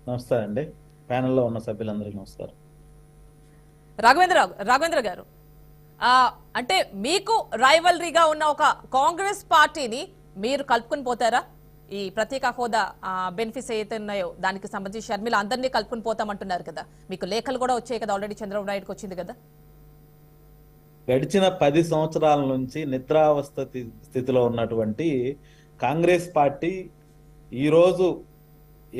నమస్తే అండి. ప్యానెల్లో ఉన్న సభ్యులందరికీ నమస్కారం. రాఘవేంద్ర గారు, ఆ, అంటే మీకు రైవలరీగా ఉన్న ఒక కాంగ్రెస్ పార్టీని మీరు కలుపుకొని పోతారా? ఈ ప్రత్యేక హోదా బెనిఫిట్స్ ఏదైతే ఉన్నాయో దానికి సంబంధించి షర్మిల అందరినీ కలుపుకొని పోతామంటున్నారు కదా. మీకు లేఖలు కూడా వచ్చాయి కదా, ఆల్రెడీ చంద్రబాబు నాయుడుకి వచ్చింది కదా. గడిచిన 10 సంవత్సరాల నుంచి నిద్రావస్థ స్థితిలో ఉన్నటువంటి కాంగ్రెస్ పార్టీ ఈరోజు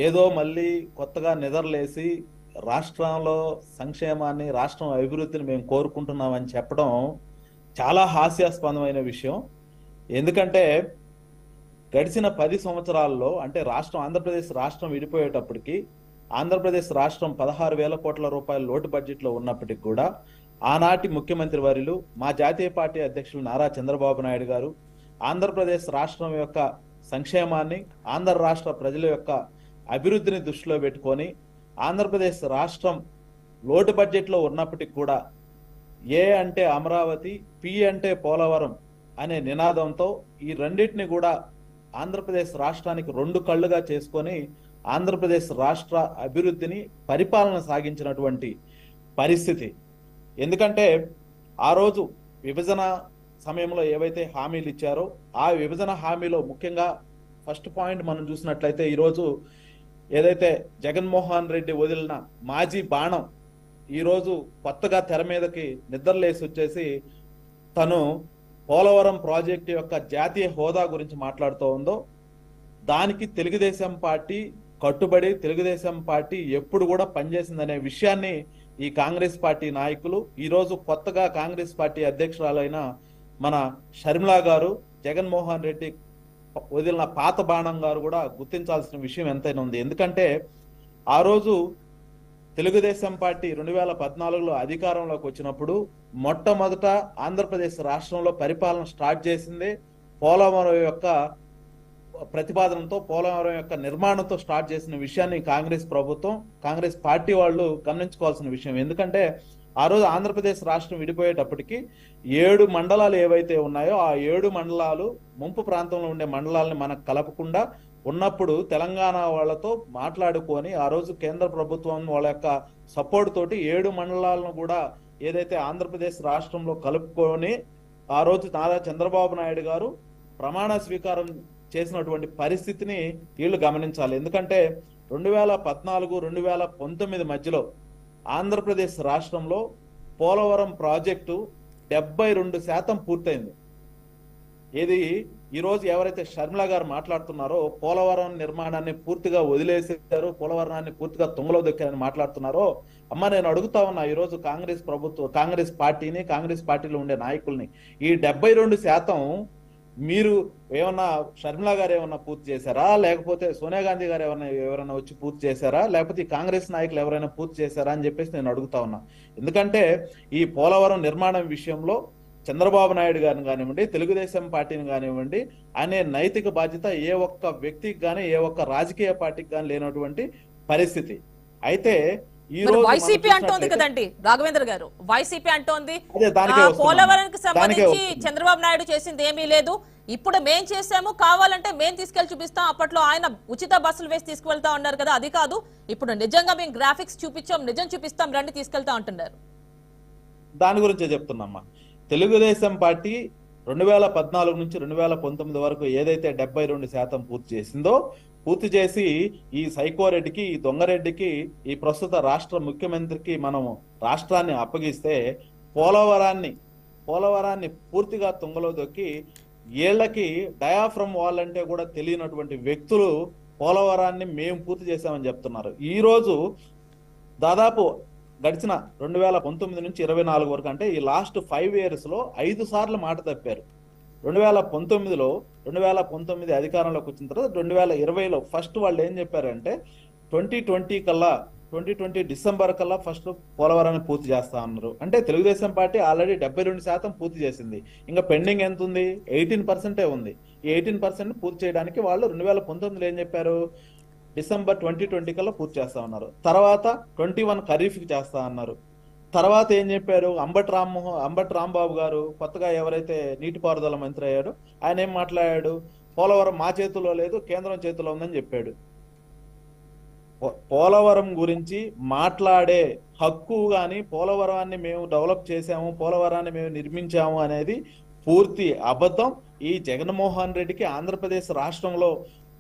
ఏదో మళ్ళీ కొత్తగా నిద్రలేసి రాష్ట్రంలో సంక్షేమాన్ని, రాష్ట్రం అభివృద్ధిని మేము కోరుకుంటున్నామని చెప్పడం చాలా హాస్యాస్పదమైన విషయం. ఎందుకంటే గడిచిన 10 సంవత్సరాల్లో అంటే ఆంధ్రప్రదేశ్ రాష్ట్రం విడిపోయేటప్పటికి ఆంధ్రప్రదేశ్ రాష్ట్రం 16,000 కోట్ల రూపాయల లోటు బడ్జెట్లో ఉన్నప్పటికి కూడా ఆనాటి ముఖ్యమంత్రి వర్యులు మా జాతీయ పార్టీ అధ్యక్షులు నారా చంద్రబాబు నాయుడు గారు ఆంధ్రప్రదేశ్ రాష్ట్రం యొక్క సంక్షేమాన్ని, ఆంధ్ర రాష్ట్ర ప్రజల యొక్క అభివృద్ధిని దృష్టిలో పెట్టుకొని ఆంధ్రప్రదేశ్ రాష్ట్రం లోటు బడ్జెట్లో ఉన్నప్పటికి కూడా ఏ అంటే అమరావతి, పి అంటే పోలవరం అనే నినాదంతో ఈ రెండింటిని కూడా ఆంధ్రప్రదేశ్ రాష్ట్రానికి 2 కళ్ళుగా చేసుకొని ఆంధ్రప్రదేశ్ రాష్ట్ర అభివృద్ధిని, పరిపాలన సాగించినటువంటి పరిస్థితి. ఎందుకంటే ఆ రోజు విభజన సమయంలో ఏవైతే హామీలు ఇచ్చారో ఆ విభజన హామీలో ముఖ్యంగా ఫస్ట్ పాయింట్ మనం చూసినట్లయితే ఈరోజు ఏదైతే జగన్మోహన్ రెడ్డి వదిలిన మాజీ బాణం ఈరోజు కొత్తగా తెర మీదకి నిద్రలేసి వచ్చేసి తను పోలవరం ప్రాజెక్టు యొక్క జాతీయ హోదా గురించి మాట్లాడుతూ ఉందో దానికి తెలుగుదేశం పార్టీ కట్టుబడి, తెలుగుదేశం పార్టీ ఎప్పుడు కూడా పనిచేసిందనే విషయాన్ని ఈ కాంగ్రెస్ పార్టీ నాయకులు, ఈరోజు కొత్తగా కాంగ్రెస్ పార్టీ అధ్యక్షురాలైన మన షర్మిల గారు, జగన్మోహన్ రెడ్డి వదిలిన పాత బాణం గారు కూడా గుర్తించాల్సిన విషయం ఎంతైనా ఉంది. ఎందుకంటే ఆ రోజు తెలుగుదేశం పార్టీ 2014లో అధికారంలోకి వచ్చినప్పుడు మొట్టమొదట ఆంధ్రప్రదేశ్ రాష్ట్రంలో పరిపాలన స్టార్ట్ చేసిందే పోలవరం యొక్క ప్రతిపాదనతో, పోలవరం యొక్క నిర్మాణంతో స్టార్ట్ చేసిన విషయాన్ని కాంగ్రెస్ ప్రభుత్వం, కాంగ్రెస్ పార్టీ వాళ్ళు గమనించుకోవాల్సిన విషయం. ఎందుకంటే ఆ రోజు ఆంధ్రప్రదేశ్ రాష్ట్రం విడిపోయేటప్పటికి 7 మండలాలు ఏవైతే ఉన్నాయో ఆ 7 మండలాలు ముంపు ప్రాంతంలో ఉండే మండలాలని మనకు కలపకుండా ఉన్నప్పుడు తెలంగాణ వాళ్ళతో మాట్లాడుకొని ఆ రోజు కేంద్ర ప్రభుత్వం వాళ్ళ యొక్క సపోర్ట్ తోటి 7 మండలాలను కూడా ఏదైతే ఆంధ్రప్రదేశ్ రాష్ట్రంలో కలుపుకొని ఆ రోజు నారా చంద్రబాబు నాయుడు గారు ప్రమాణ స్వీకారం చేసినటువంటి పరిస్థితిని వీళ్ళు గమనించాలి. ఎందుకంటే 2014, 2019 మధ్యలో ఆంధ్రప్రదేశ్ రాష్ట్రంలో పోలవరం ప్రాజెక్టు 72% పూర్తయింది. ఇది ఈరోజు ఎవరైతే షర్మిల గారు మాట్లాడుతున్నారో పోలవరం నిర్మాణాన్ని పూర్తిగా వదిలేసారు, పోలవరాన్ని పూర్తిగా తుంగలో దొక్కారని మాట్లాడుతున్నారో, అమ్మ నేను అడుగుతా ఉన్నా ఈరోజు కాంగ్రెస్ ప్రభుత్వం, కాంగ్రెస్ పార్టీని, కాంగ్రెస్ పార్టీలో ఉండే నాయకుల్ని, ఈ 72% మీరు ఏమన్నా షర్మిల గారు ఏమన్నా పూర్తి చేశారా, లేకపోతే సోనియా గాంధీ గారు ఎవరైనా వచ్చి పూర్తి చేశారా, లేకపోతే ఈ కాంగ్రెస్ నాయకులు ఎవరైనా పూర్తి చేశారా అని చెప్పేసి నేను అడుగుతా ఉన్నా. ఎందుకంటే ఈ పోలవరం నిర్మాణం విషయంలో చంద్రబాబు నాయుడు గారిని కానివ్వండి, తెలుగుదేశం పార్టీని కానివ్వండి అనే నైతిక బాధ్యత ఏ ఒక్క వ్యక్తికి కానీ, ఏ ఒక్క రాజకీయ పార్టీకి కానీ లేనటువంటి పరిస్థితి. అయితే వైసీపీ అంటోంది కదండి రాఘవేంద్ర గారు, వైసీపీ అంటోంది పోలవరానికి సంబంధించి చంద్రబాబు నాయుడు చేసింది ఏమీ లేదు, ఇప్పుడు మేం చేసాము, కావాలంటే మేం తీసుకెళ్లి చూపిస్తాం. అప్పట్లో ఆయన ఉచిత బస్సులు వేసి తీసుకువెళ్తా ఉన్నారు కదా, అది కాదు ఇప్పుడు నిజంగా మేము గ్రాఫిక్స్ చూపించాం, నిజం చూపిస్తాం, రండి తీసుకెళ్తా అంటున్నారు. దాని గురించే చెప్తున్నామ్మా. తెలుగుదేశం పార్టీ 2014 నుంచి 2019 వరకు ఏదైతే 72% పూర్తి చేసిందో, పూర్తి చేసి ఈ సైకోరెడ్డికి, ఈ దొంగరెడ్డికి, ఈ ప్రస్తుత రాష్ట్ర ముఖ్యమంత్రికి మనం రాష్ట్రాన్ని అప్పగిస్తే పోలవరాన్ని పూర్తిగా తుంగలో దొక్కి వీళ్ళకి డయాఫ్రమ్ వాల్ అంటే కూడా తెలియనటువంటి వ్యక్తులు పోలవరాన్ని మేము పూర్తి చేశామని చెప్తున్నారు. ఈ రోజు దాదాపు గడిచిన 2019 నుంచి 24 వరకు అంటే ఈ లాస్ట్ 5 years లో 5 సార్లు మాట తప్పారు. 2019 అధికారంలోకి వచ్చిన తర్వాత 2020లో ఫస్ట్ వాళ్ళు ఏం చెప్పారంటే 2020 డిసెంబర్ కల్లా ఫస్ట్ పోలవరాన్ని పూర్తి చేస్తా అన్నారు. అంటే తెలుగుదేశం పార్టీ ఆల్రెడీ 72% పూర్తి చేసింది, ఇంకా పెండింగ్ ఎంత ఉంది? 18% ఉంది. ఈ 18% పూర్తి చేయడానికి వాళ్ళు 2019లో ఏం చెప్పారు? డిసెంబర్ 2020 కల్లా పూర్తి చేస్తా ఉన్నారు. తర్వాత 21 ఖరీఫ్కి చేస్తా అన్నారు. తర్వాత ఏం చెప్పారు? అంబటి రాంబాబు గారు కొత్తగా ఎవరైతే నీటిపారుదల మంత్రి అయ్యాడో ఆయన ఏం మాట్లాడాడు? పోలవరం మా చేతుల్లో లేదు, కేంద్రం చేతిలో ఉందని చెప్పాడు. పోలవరం గురించి మాట్లాడే హక్కు గాని, పోలవరాన్ని మేము డెవలప్ చేశాము, పోలవరాన్ని మేము నిర్మించాము అనేది పూర్తి అబద్ధం. ఈ జగన్మోహన్ రెడ్డికి ఆంధ్రప్రదేశ్ రాష్ట్రంలో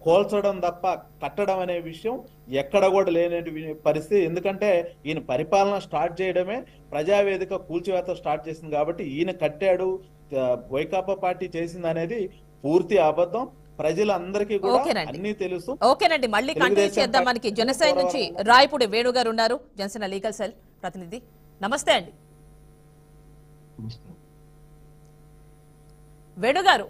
కోల్చడం తప్ప కట్టడం అనే విషయం ఎక్కడ కూడా లేని పరిస్థితి. ఎందుకంటే ఈయన పరిపాలన స్టార్ట్ చేయడమే ప్రజావేదిక కూల్చివేత స్టార్ట్ చేసింది కాబట్టి ఈయన కట్టాడు, వైకాపా పార్టీ చేసింది అనేది పూర్తి అబద్ధం. ప్రజలందరికీ కూడా అన్ని తెలుసు. ఓకేనండి, మళ్ళీ కంటిన్యూ చేద్దాం. మనకి జనసేన నుంచి రాయపూడి వేణు గారు ఉన్నారు, జనసేన లీగల్ సెల్ ప్రతినిధి. నమస్తే అండి వేణు గారు.